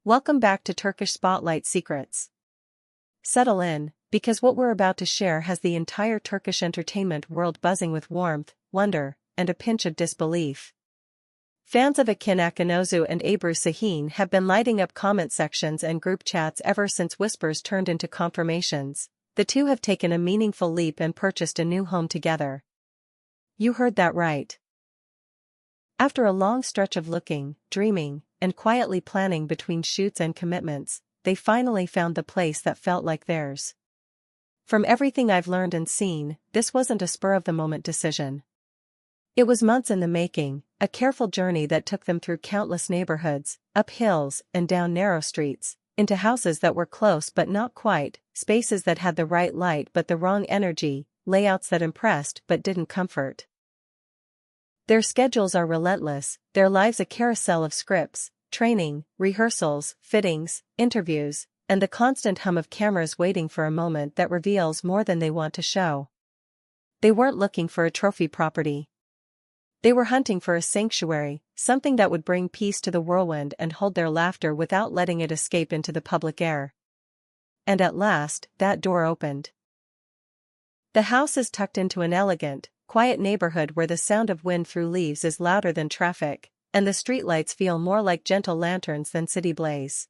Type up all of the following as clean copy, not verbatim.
Welcome back to Turkish Spotlight Secrets. Settle in, because what we're about to share has the entire Turkish entertainment world buzzing with warmth, wonder, and a pinch of disbelief. Fans of Akın Akinozu and Ebru have been lighting up comment sections and group chats ever since whispers turned into confirmations. The two have taken a meaningful leap and purchased a new home together. You heard that right. After a long stretch of looking, dreaming, and quietly planning between shoots and commitments, they finally found the place that felt like theirs. From everything I've learned and seen, this wasn't a spur-of-the-moment decision. It was months in the making, a careful journey that took them through countless neighborhoods, up hills and down narrow streets, into houses that were close but not quite, spaces that had the right light but the wrong energy, layouts that impressed but didn't comfort. Their schedules are relentless, their lives a carousel of scripts, training, rehearsals, fittings, interviews, and the constant hum of cameras waiting for a moment that reveals more than they want to show. They weren't looking for a trophy property. They were hunting for a sanctuary, something that would bring peace to the whirlwind and hold their laughter without letting it escape into the public air. And at last, that door opened. The house is tucked into an elegant, quiet neighborhood where the sound of wind through leaves is louder than traffic, and the streetlights feel more like gentle lanterns than city blaze.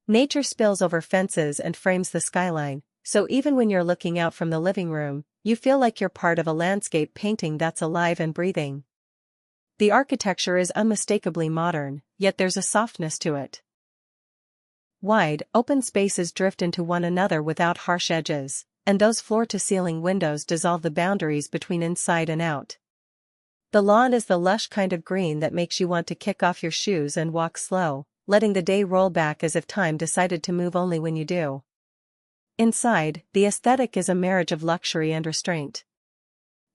Nature spills over fences and frames the skyline, so even when you're looking out from the living room, you feel like you're part of a landscape painting that's alive and breathing. The architecture is unmistakably modern, yet there's a softness to it. Wide, open spaces drift into one another without harsh edges, and those floor-to-ceiling windows dissolve the boundaries between inside and out. The lawn is the lush kind of green that makes you want to kick off your shoes and walk slow, letting the day roll back as if time decided to move only when you do. Inside, the aesthetic is a marriage of luxury and restraint.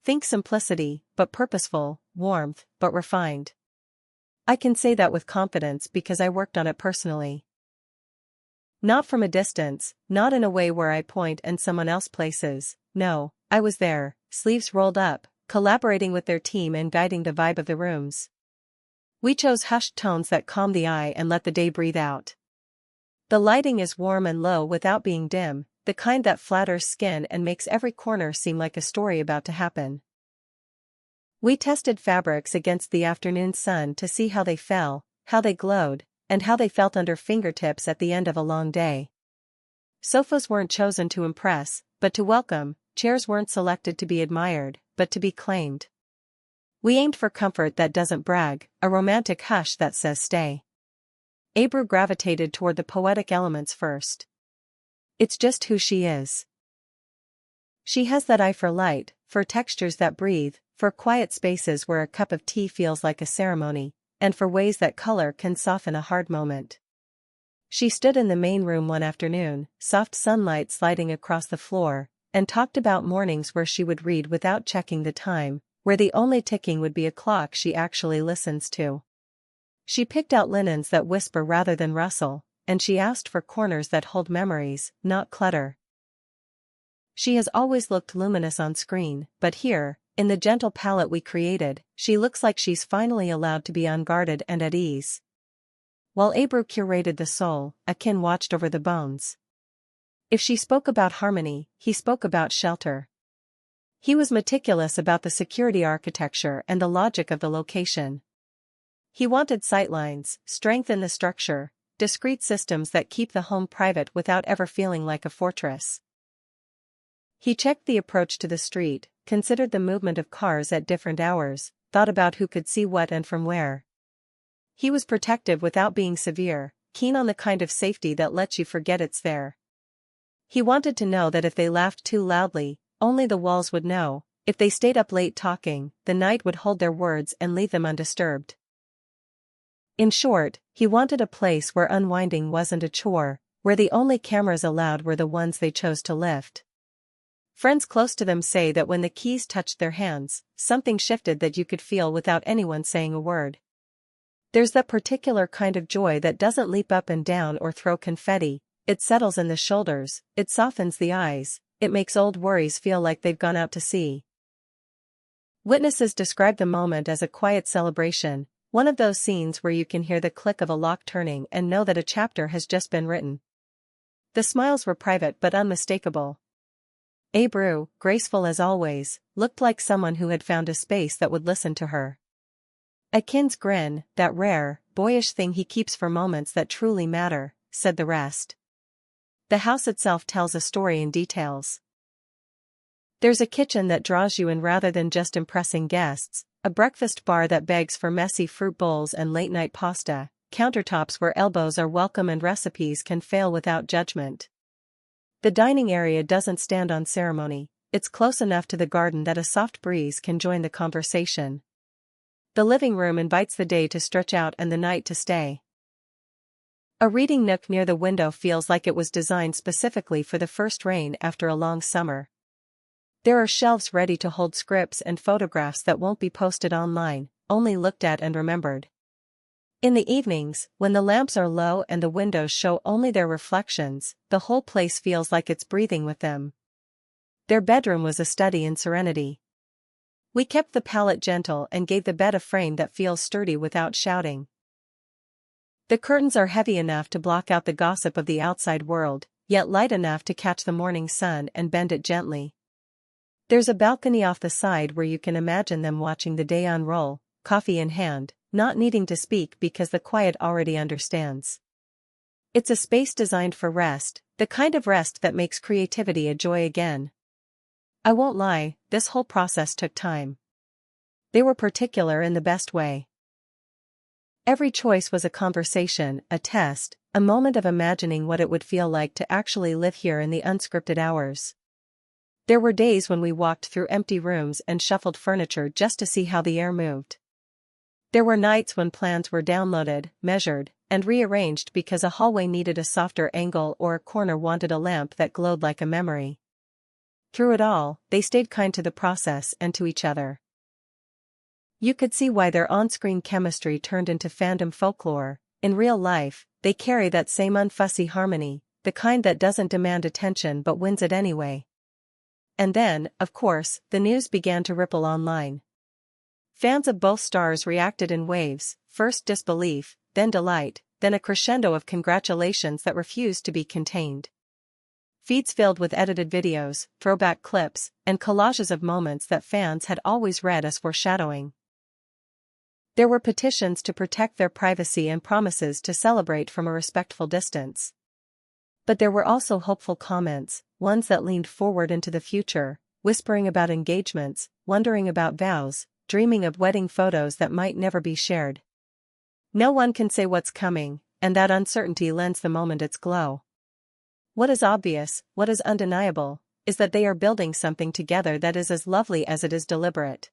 Think simplicity, but purposeful, warmth, but refined. I can say that with confidence because I worked on it personally. Not from a distance, not in a way where I point and someone else places, no, I was there, sleeves rolled up, collaborating with their team and guiding the vibe of the rooms. We chose hushed tones that calm the eye and let the day breathe out. The lighting is warm and low without being dim, the kind that flatters skin and makes every corner seem like a story about to happen. We tested fabrics against the afternoon sun to see how they fell, how they glowed, and how they felt under fingertips at the end of a long day. Sofas weren't chosen to impress, but to welcome, chairs weren't selected to be admired, but to be claimed. We aimed for comfort that doesn't brag, a romantic hush that says stay. Ebru gravitated toward the poetic elements first. It's just who she is. She has that eye for light, for textures that breathe, for quiet spaces where a cup of tea feels like a ceremony, and for ways that color can soften a hard moment. She stood in the main room one afternoon, soft sunlight sliding across the floor, and talked about mornings where she would read without checking the time, where the only ticking would be a clock she actually listens to. She picked out linens that whisper rather than rustle, and she asked for corners that hold memories, not clutter. She has always looked luminous on screen, but here, in the gentle palette we created, she looks like she's finally allowed to be unguarded and at ease. While Ebru curated the soul, Akın watched over the bones. If she spoke about harmony, he spoke about shelter. He was meticulous about the security architecture and the logic of the location. He wanted sightlines, strength in the structure, discrete systems that keep the home private without ever feeling like a fortress. He checked the approach to the street, considered the movement of cars at different hours, thought about who could see what and from where. He was protective without being severe, keen on the kind of safety that lets you forget it's there. He wanted to know that if they laughed too loudly, only the walls would know. If they stayed up late talking, the night would hold their words and leave them undisturbed. In short, he wanted a place where unwinding wasn't a chore, where the only cameras allowed were the ones they chose to lift. Friends close to them say that when the keys touched their hands, something shifted that you could feel without anyone saying a word. There's that particular kind of joy that doesn't leap up and down or throw confetti, it settles in the shoulders, it softens the eyes, it makes old worries feel like they've gone out to sea. Witnesses describe the moment as a quiet celebration, One of those scenes where you can hear the click of a lock turning and know that a chapter has just been written. The smiles were private but unmistakable. Ebru, graceful as always, looked like someone who had found a space that would listen to her. Akın's grin, that rare, boyish thing he keeps for moments that truly matter, said the rest. The house itself tells a story in details. There's a kitchen that draws you in rather than just impressing guests, a breakfast bar that begs for messy fruit bowls and late-night pasta, countertops where elbows are welcome and recipes can fail without judgment. The dining area doesn't stand on ceremony, it's close enough to the garden that a soft breeze can join the conversation. The living room invites the day to stretch out and the night to stay. A reading nook near the window feels like it was designed specifically for the first rain after a long summer. There are shelves ready to hold scripts and photographs that won't be posted online, only looked at and remembered. In the evenings, when the lamps are low and the windows show only their reflections, the whole place feels like it's breathing with them. Their bedroom was a study in serenity. We kept the palette gentle and gave the bed a frame that feels sturdy without shouting. The curtains are heavy enough to block out the gossip of the outside world, yet light enough to catch the morning sun and bend it gently. There's a balcony off the side where you can imagine them watching the day unroll, coffee in hand, not needing to speak because the quiet already understands. It's a space designed for rest, the kind of rest that makes creativity a joy again. I won't lie, this whole process took time. They were particular in the best way. Every choice was a conversation, a test, a moment of imagining what it would feel like to actually live here in the unscripted hours. There were days when we walked through empty rooms and shuffled furniture just to see how the air moved. There were nights when plans were downloaded, measured, and rearranged because a hallway needed a softer angle or a corner wanted a lamp that glowed like a memory. Through it all, they stayed kind to the process and to each other. You could see why their on-screen chemistry turned into fandom folklore. In real life, they carry that same unfussy harmony, the kind that doesn't demand attention but wins it anyway. And then, of course, the news began to ripple online. Fans of both stars reacted in waves, first disbelief, then delight, then a crescendo of congratulations that refused to be contained. Feeds filled with edited videos, throwback clips, and collages of moments that fans had always read as foreshadowing. There were petitions to protect their privacy and promises to celebrate from a respectful distance. But there were also hopeful comments, ones that leaned forward into the future, whispering about engagements, wondering about vows, dreaming of wedding photos that might never be shared. No one can say what's coming, and that uncertainty lends the moment its glow. What is obvious, what is undeniable, is that they are building something together that is as lovely as it is deliberate.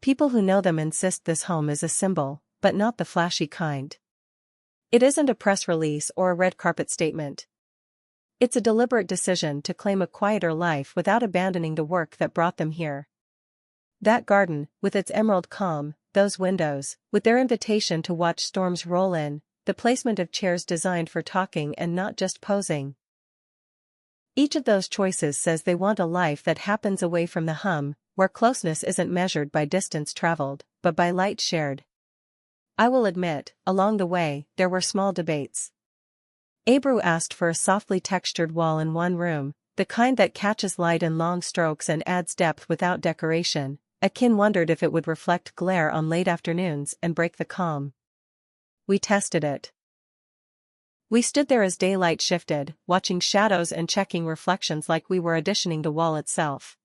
People who know them insist this home is a symbol, but not the flashy kind. It isn't a press release or a red carpet statement. It's a deliberate decision to claim a quieter life without abandoning the work that brought them here. That garden, with its emerald calm, those windows, with their invitation to watch storms roll in, the placement of chairs designed for talking and not just posing. Each of those choices says they want a life that happens away from the hum, where closeness isn't measured by distance traveled, but by light shared. I will admit, along the way, there were small debates. Ebru asked for a softly textured wall in one room, the kind that catches light in long strokes and adds depth without decoration. Akın wondered if it would reflect glare on late afternoons and break the calm. We tested it. We stood there as daylight shifted, watching shadows and checking reflections like we were auditioning the wall itself.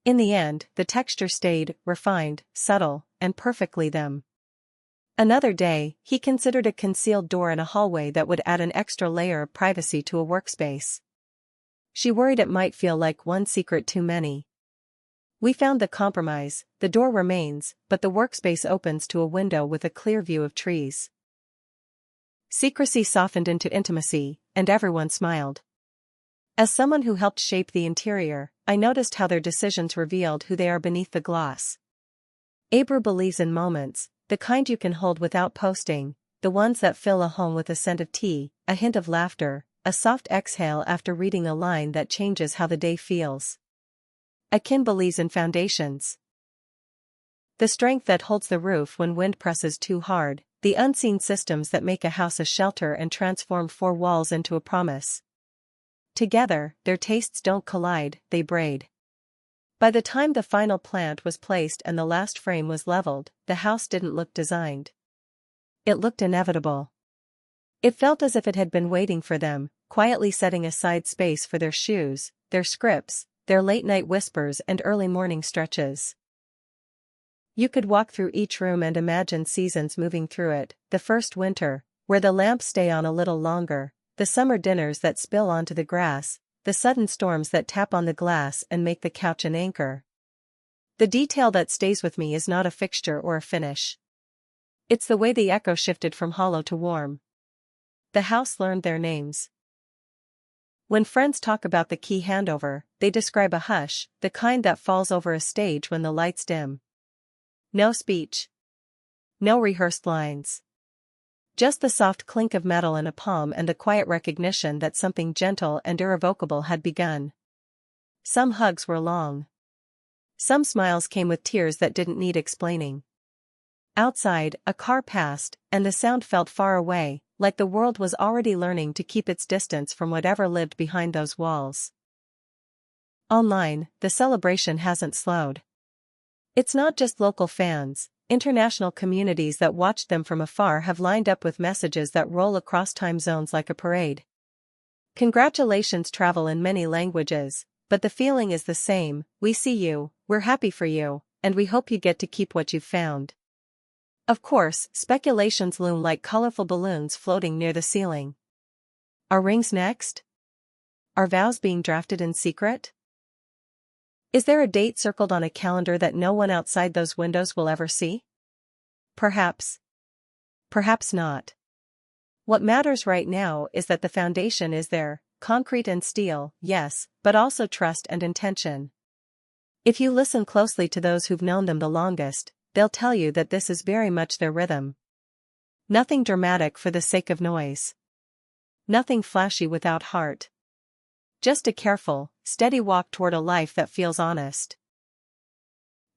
In the end, the texture stayed, refined, subtle, and perfectly them. Another day, he considered a concealed door in a hallway that would add an extra layer of privacy to a workspace. She worried it might feel like one secret too many. We found the compromise, the door remains, but the workspace opens to a window with a clear view of trees. Secrecy softened into intimacy, and everyone smiled. As someone who helped shape the interior, I noticed how their decisions revealed who they are beneath the gloss. Ebru believes in moments, the kind you can hold without posting, the ones that fill a home with a scent of tea, a hint of laughter, a soft exhale after reading a line that changes how the day feels. Akın believes in foundations. The strength that holds the roof when wind presses too hard, the unseen systems that make a house a shelter and transform four walls into a promise. Together, their tastes don't collide, they braid. By the time the final plant was placed and the last frame was leveled, the house didn't look designed. It looked inevitable. It felt as if it had been waiting for them, quietly setting aside space for their shoes, their scripts, their late-night whispers and early morning stretches. You could walk through each room and imagine seasons moving through it, the first winter, where the lamps stay on a little longer, the summer dinners that spill onto the grass, the sudden storms that tap on the glass and make the couch an anchor. The detail that stays with me is not a fixture or a finish. It's the way the echo shifted from hollow to warm. The house learned their names. When friends talk about the key handover, they describe a hush, the kind that falls over a stage when the lights dim. No speech. No rehearsed lines. Just the soft clink of metal in a palm and the quiet recognition that something gentle and irrevocable had begun. Some hugs were long. Some smiles came with tears that didn't need explaining. Outside, a car passed, and the sound felt far away, like the world was already learning to keep its distance from whatever lived behind those walls. Online, the celebration hasn't slowed. It's not just local fans. International communities that watched them from afar have lined up with messages that roll across time zones like a parade. Congratulations travel in many languages, but the feeling is the same: we see you, we're happy for you, and we hope you get to keep what you've found. Of course, speculations loom like colorful balloons floating near the ceiling. Are rings next? Are vows being drafted in secret? Is there a date circled on a calendar that no one outside those windows will ever see? Perhaps. Perhaps not. What matters right now is that the foundation is there, concrete and steel, yes, but also trust and intention. If you listen closely to those who've known them the longest, they'll tell you that this is very much their rhythm. Nothing dramatic for the sake of noise. Nothing flashy without heart. Just a careful, steady walk toward a life that feels honest.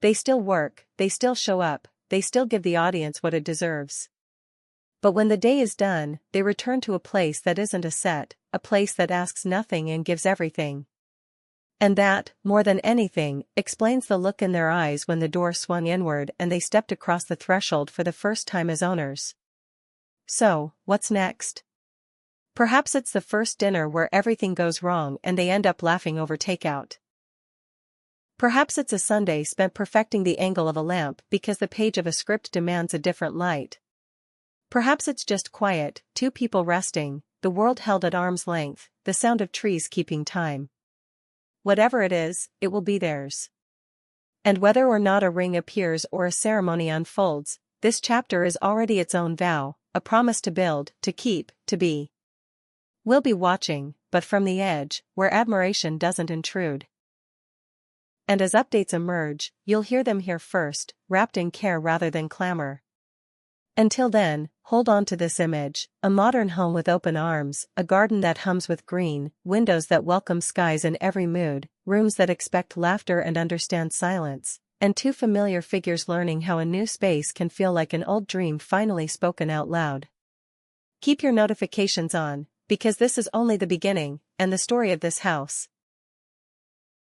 They still work, they still show up, they still give the audience what it deserves. But when the day is done, they return to a place that isn't a set, a place that asks nothing and gives everything. And that, more than anything, explains the look in their eyes when the door swung inward and they stepped across the threshold for the first time as owners. So, what's next? Perhaps it's the first dinner where everything goes wrong and they end up laughing over takeout. Perhaps it's a Sunday spent perfecting the angle of a lamp because the page of a script demands a different light. Perhaps it's just quiet, two people resting, the world held at arm's length, the sound of trees keeping time. Whatever it is, it will be theirs. And whether or not a ring appears or a ceremony unfolds, this chapter is already its own vow, a promise to build, to keep, to be. We'll be watching, but from the edge, where admiration doesn't intrude. And as updates emerge, you'll hear them here first, wrapped in care rather than clamor. Until then, hold on to this image: a modern home with open arms, a garden that hums with green, windows that welcome skies in every mood, rooms that expect laughter and understand silence, and two familiar figures learning how a new space can feel like an old dream finally spoken out loud. Keep your notifications on, because this is only the beginning, and the story of this house.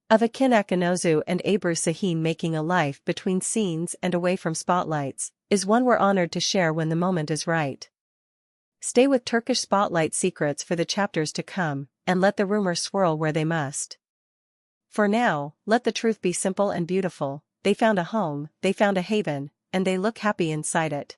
Of Akın Akinozu and Ebru making a life between scenes and away from spotlights, is one we're honored to share when the moment is right. Stay with Turkish Spotlight Secrets for the chapters to come, and let the rumors swirl where they must. For now, let the truth be simple and beautiful: they found a home, they found a haven, and they look happy inside it.